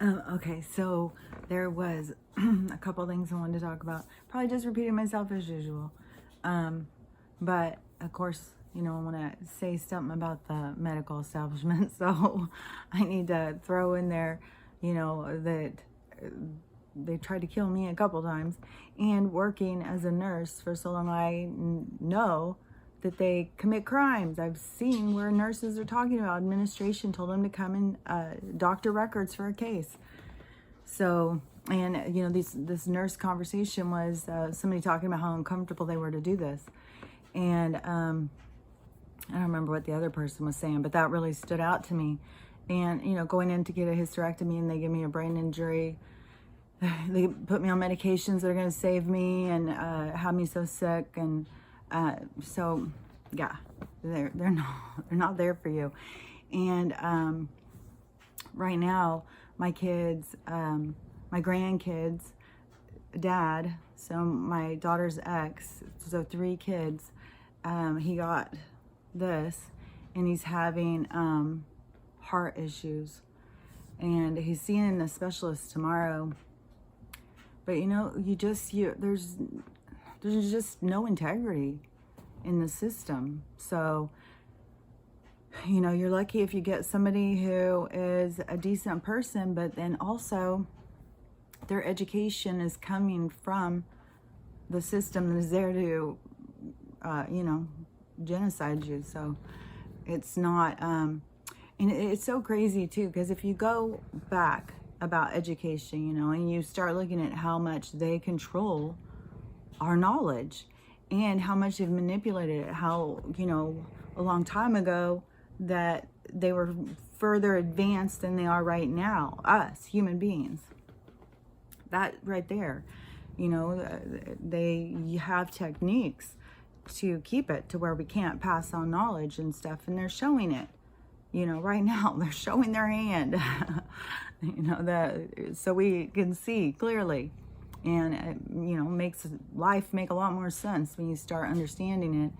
Okay, so there was a couple things I wanted to talk about. Probably just repeating myself as usual. But of course, I want to say something about the medical establishment. So I need to throw in there, that they tried to kill me a couple times. And working as a nurse for so long, I know that they commit crimes. I've seen where nurses are talking about administration told them to come and doctor records for a case. So, and this nurse conversation was somebody talking about how uncomfortable they were to do this. And I don't remember what the other person was saying, but that really stood out to me. And, going in to get a hysterectomy and they give me a brain injury. They put me on medications that are going to save me and have me so sick. And so, yeah, they're not there for you. And right now, my kids, my grandkids, dad, so my daughter's ex, so 3 kids, he got this, and he's having heart issues, and he's seeing a specialist tomorrow. But there's just no integrity in the system. So you're lucky if you get somebody who is a decent person, but then also their education is coming from the system that is there to, genocide you. So it's not, and it's so crazy too, because if you go back about education, and you start looking at how much they control our knowledge and how much they've manipulated it, how, a long time ago, that they were further advanced than they are right now, us human beings. That right there, they have techniques to keep it to where we can't pass on knowledge and stuff, and they're showing it, right now. They're showing their hand, so we can see clearly, and it, makes life make a lot more sense when you start understanding it.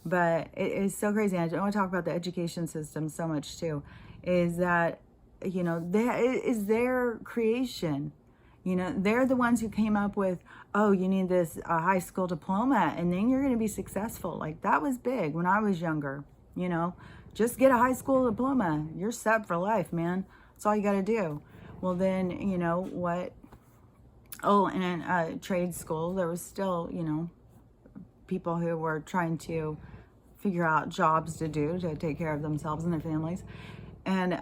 But it is so crazy. I don't want to talk about the education system so much too, is that, that is their creation. They're the ones who came up with, oh, you need this high school diploma and then you're going to be successful. Like, that was big when I was younger, just get a high school diploma. You're set for life, man. That's all you got to do. Well, then, what? Oh, and in trade school, there was still, people who were trying to figure out jobs to do to take care of themselves and their families. And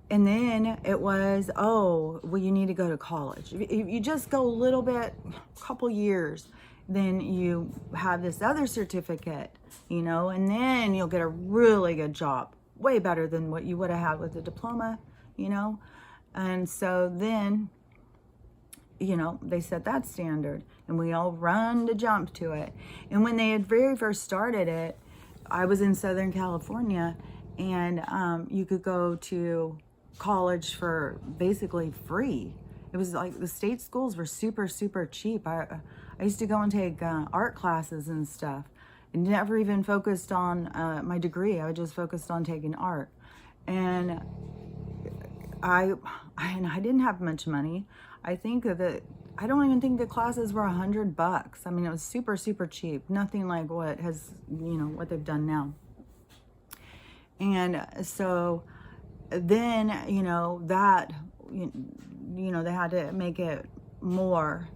then it was, oh, well, you need to go to college. If you just go a little bit, a couple years, then you have this other certificate, and then you'll get a really good job, way better than what you would have had with a diploma, And so then, they set that standard, and we all run to jump to it. And when they had very first started it, I was in Southern California, and you could go to college for basically free. It was like the state schools were super, super cheap. I used to go and take art classes and stuff, and never even focused on my degree. I just focused on taking art. And I didn't have much money. I don't even think the classes were $100. I mean, it was super, super cheap. Nothing like what they've done now. And so then, that, they had to make it more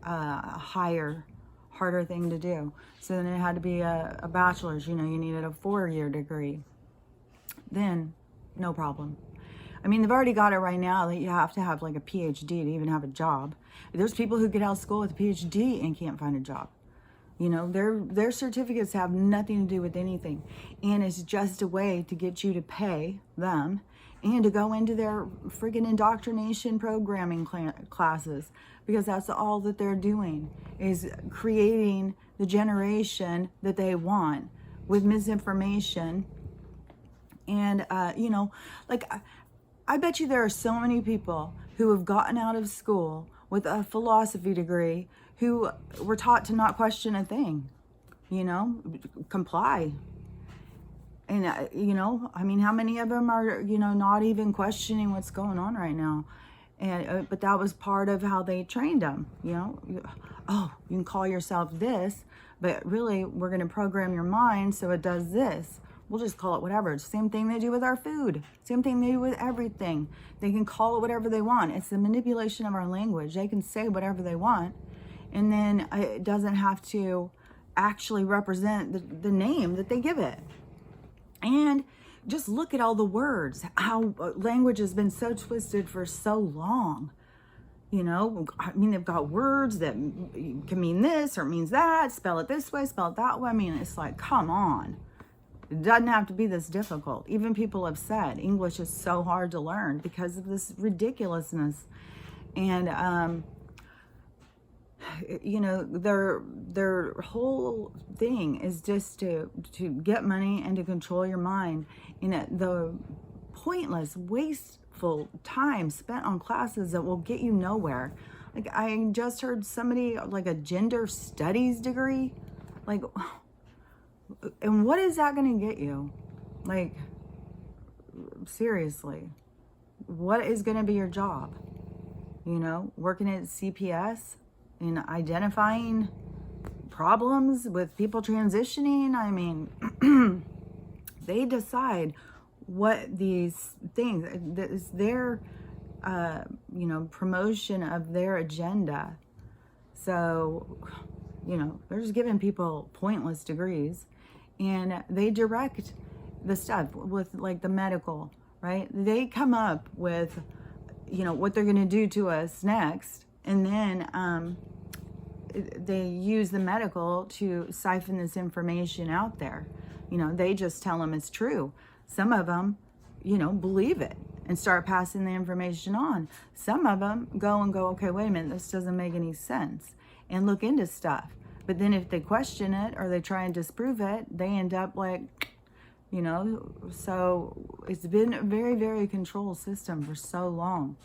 higher, harder thing to do. So then it had to be a bachelor's, you needed a 4-year degree. Then, no problem. I mean, they've already got it right now that you have to have like a PhD to even have a job. There's people who get out of school with a PhD and can't find a job. Their certificates have nothing to do with anything. And it's just a way to get you to pay them and to go into their friggin' indoctrination programming classes, because that's all that they're doing, is creating the generation that they want with misinformation. And, I bet you there are so many people who have gotten out of school with a philosophy degree who were taught to not question a thing, comply. And, I mean, how many of them are, not even questioning what's going on right now? And, but that was part of how they trained them, Oh, you can call yourself this, but really we're going to program your mind so it does this. We'll just call it whatever. It's the same thing they do with our food. Same thing they do with everything. They can call it whatever they want. It's the manipulation of our language. They can say whatever they want. And then it doesn't have to actually represent the name that they give it. And just look at all the words, how language has been so twisted for so long. I mean, they've got words that can mean this or means that, spell it this way, spell it that way. I mean, it's like, come on. It doesn't have to be this difficult. Even people have said English is so hard to learn because of this ridiculousness. And, their whole thing is just to get money and to control your mind. The pointless, wasteful time spent on classes that will get you nowhere. Like, I just heard somebody, like a gender studies degree, like, and what is that going to get you? Like, seriously, what is going to be your job? Working at CPS and identifying problems with people transitioning. I mean, they decide what these things, is their, promotion of their agenda. So, they're just giving people pointless degrees, and they direct the stuff with, like, the medical, right? They come up with, what they're going to do to us next. And then they use the medical to siphon this information out there. They just tell them it's true. Some of them, believe it and start passing the information on. Some of them go, okay, wait a minute, this doesn't make any sense, and look into stuff. But then if they question it or they try and disprove it, they end up like, so it's been a very, very controlled system for so long.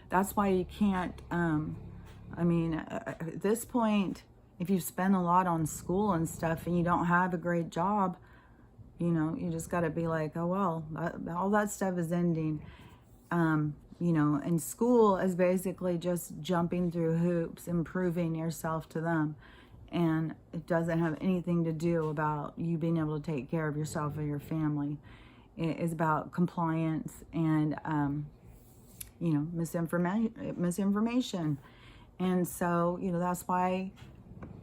That's why you can't, at this point, if you've spent a lot on school and stuff and you don't have a great job, you just got to be like, oh, well, all that stuff is ending. And school is basically just jumping through hoops and proving yourself to them. And it doesn't have anything to do about you being able to take care of yourself or your family. It is about compliance and, misinformation. And so, that's why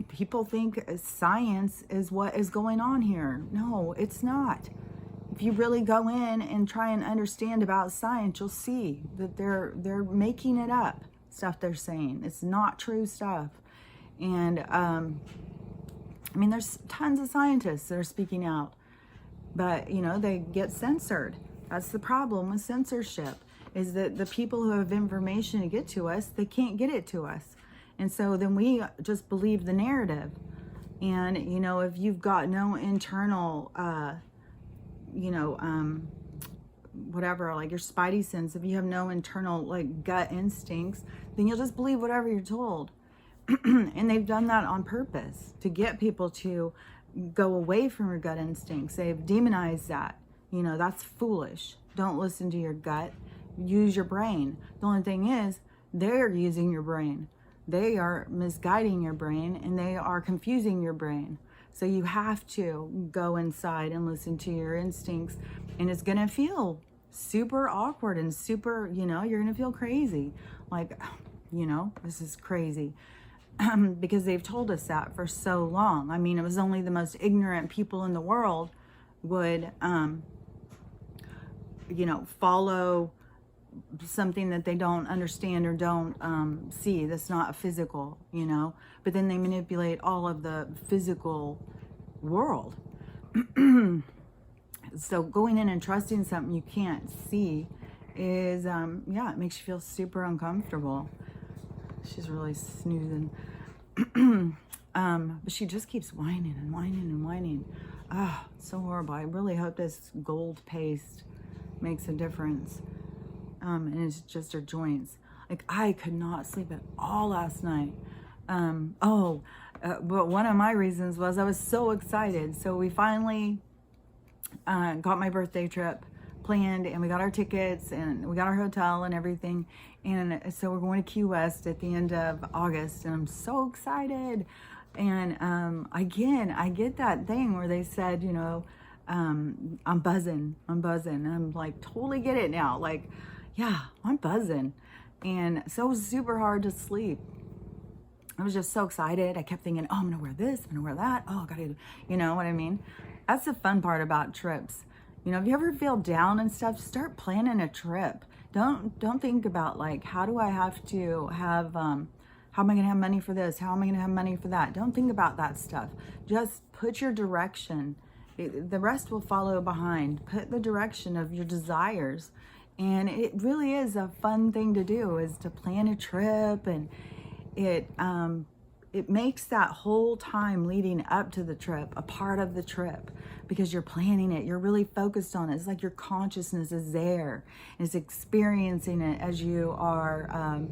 people think science is what is going on here. No, it's not. If you really go in and try and understand about science, you'll see that they're making it up, stuff they're saying. It's not true stuff. And, there's tons of scientists that are speaking out, but, they get censored. That's the problem with censorship, is that the people who have information to get to us, they can't get it to us. And so then we just believe the narrative. And, if you've got no internal, whatever, like your spidey sense, if you have no internal, like, gut instincts, then you'll just believe whatever you're told. And they've done that on purpose to get people to go away from your gut instincts. They've demonized that. That's foolish. Don't listen to your gut. Use your brain. The only thing is, they're using your brain. They are misguiding your brain, and they are confusing your brain. So you have to go inside and listen to your instincts, and it's going to feel super awkward and super, you're going to feel crazy. Like, this is crazy. Because they've told us that for so long. It was only the most ignorant people in the world would, follow something that they don't understand or don't see, that's not physical, but then they manipulate all of the physical world. So going in and trusting something you can't see is, it makes you feel super uncomfortable. She's really snoozing. But she just keeps whining and whining and whining. Ah, it's so horrible. I really hope this gold paste makes a difference. And it's just her joints. Like, I could not sleep at all last night. But one of my reasons was I was so excited. So we finally got my birthday trip planned, and we got our tickets and we got our hotel and everything. And so we're going to Key West at the end of August, and I'm so excited. And again, I get that thing where they said, you know, I'm buzzing. And I'm like, totally get it now. Like, yeah, I'm buzzing. And so it was super hard to sleep. I was just so excited. I kept thinking, oh, I'm gonna wear this, I'm gonna wear that. Oh, I gotta, you know what I mean? That's the fun part about trips. You know, if you ever feel down and stuff, start planning a trip. Don't think about like, how do I have to have, how am I gonna have money for this? How am I gonna have money for that? Don't think about that stuff. Just put your direction. The rest will follow behind. Put the direction of your desires. And it really is a fun thing to do, is to plan a trip, and it makes that whole time leading up to the trip a part of the trip, because you're planning it, you're really focused on it. It's like your consciousness is there, is experiencing it as you are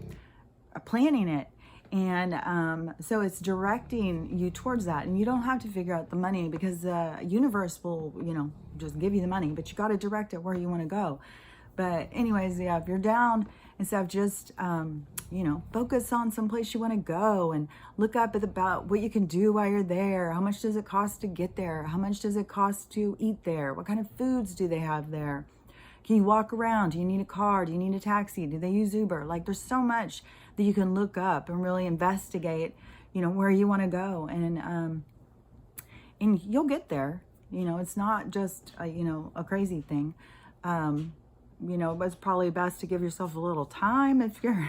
planning it. And so it's directing you towards that, and you don't have to figure out the money, because the universe will, you know, just give you the money, but you got to direct it where you want to go. But anyways, yeah, if you're down, instead of just, you know, focus on some place you want to go, and look up about what you can do while you're there. How much does it cost to get there? How much does it cost to eat there? What kind of foods do they have there? Can you walk around? Do you need a car? Do you need a taxi? Do they use Uber? Like, there's so much that you can look up and really investigate, you know, where you want to go. And you'll get there. You know, it's not just, you know, a crazy thing. You know, but it's probably best to give yourself a little time if you're,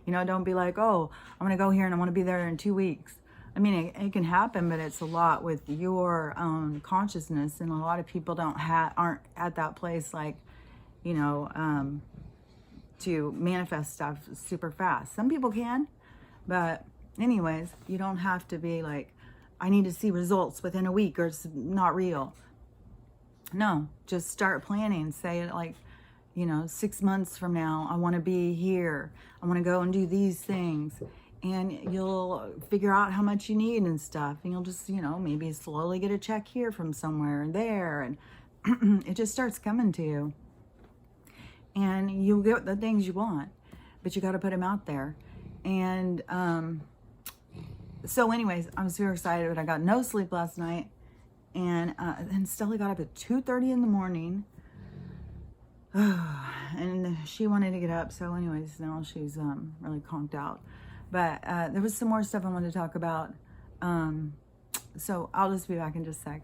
you know, don't be like, oh, I'm going to go here and I want to be there in 2 weeks. I mean, it can happen, but it's a lot with your own consciousness. And a lot of people aren't at that place, like, you know, to manifest stuff super fast. Some people can, but anyways, you don't have to be like, I need to see results within a week or it's not real. No, just start planning. Say it like, you know, 6 months from now, I want to be here. I want to go and do these things. And you'll figure out how much you need and stuff. And you'll just, you know, maybe slowly get a check here from somewhere and there. And it just starts coming to you. And you'll get the things you want. But you got to put them out there. And so anyways, I'm super excited. But I got no sleep last night. And then Stella got up at 2:30 in the morning. And she wanted to get up, so anyways, now she's really conked out. But there was some more stuff I wanted to talk about, so I'll just be back in just a sec.